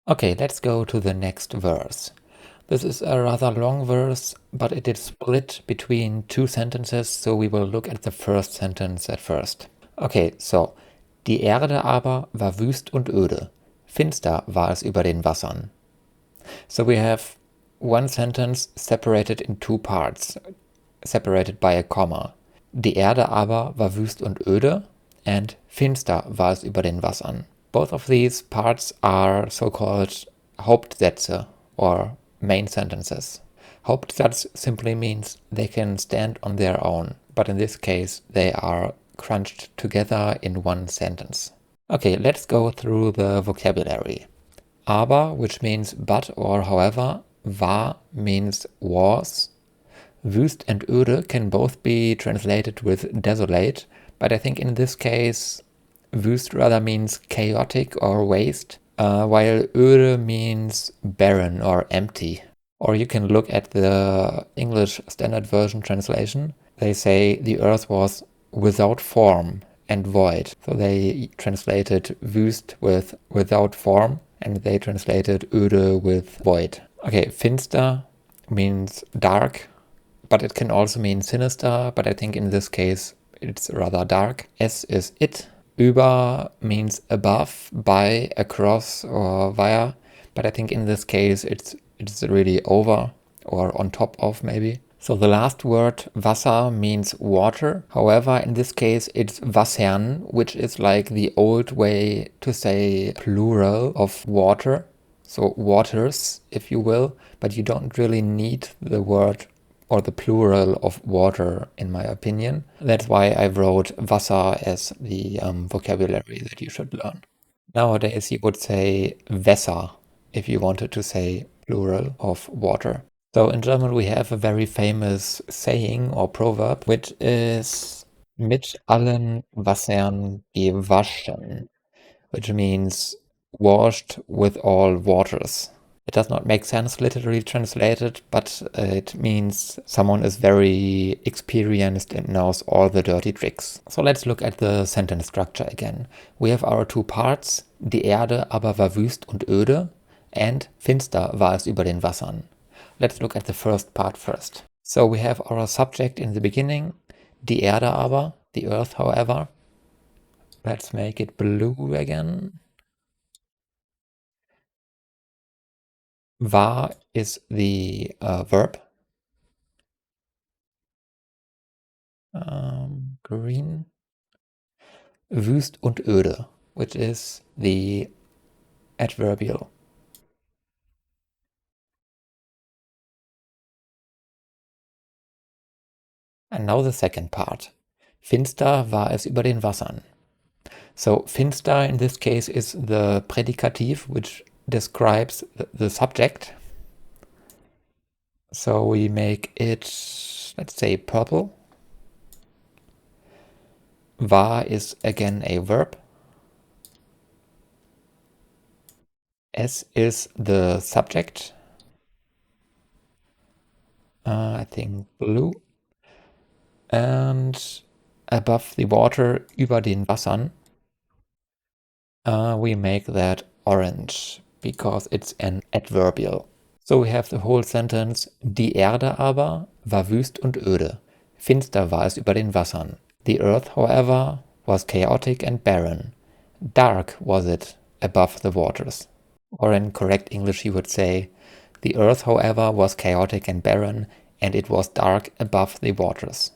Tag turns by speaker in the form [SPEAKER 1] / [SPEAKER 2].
[SPEAKER 1] Okay, let's go to the next verse. This is a rather long verse, but it is split between two sentences, so we will look at the first sentence at first. Okay, so die Erde aber war wüst und öde. Finster war es über den Wassern. So we have one sentence separated in two parts, separated by a comma. Die Erde aber war wüst und öde, and finster war es über den Wassern. Both of these parts are so-called Hauptsätze or main sentences. Hauptsatz simply means they can stand on their own, but in this case they are crunched together in one sentence. Okay, let's go through the vocabulary. Aber, which means but or however, war means was. Wüst and öde can both be translated with desolate, but I think in this case wüst rather means chaotic or waste, while öde means barren or empty. Or you can look at the English Standard Version translation. They say the earth was without form and void. So they translated wüst with without form, and they translated öde with void. Okay, finster means dark, but it can also mean sinister, but I think in this case it's rather dark. Es is it. Über means above, by, across, or via, but I think in this case it's really over or on top of maybe. So the last word, Wasser, means water. However, in this case it's Wassern, which is like the old way to say plural of water. So waters, if you will, but you don't really need the word or the plural of water, in my opinion. That's why I wrote Wasser as the vocabulary that you should learn. Nowadays you would say Wässer if you wanted to say plural of water. So in German we have a very famous saying or proverb, which is mit allen Wassern gewaschen, which means washed with all waters. It does not make sense literally translated, but it means someone is very experienced and knows all the dirty tricks. So let's look at the sentence structure again. We have our two parts, die Erde aber war wüst und öde, and finster war es über den Wassern. Let's look at the first part first. So we have our subject in the beginning, die Erde aber, the earth however. Let's make it blue again. War is the verb. Green. Wüst und öde, which is the adverbial. And now the second part. Finster war es über den Wassern. So finster in this case is the predicative, which describes the subject. So we make it, let's say, purple. War is again a verb. Es is the subject. I think blue. And above the water, über den Wassern, we make that orange because it's an adverbial. So we have the whole sentence, die Erde aber war wüst und öde. Finster war es über den Wassern. The earth, however, was chaotic and barren. Dark was it above the waters. Or in correct English you would say, the earth, however, was chaotic and barren, and it was dark above the waters.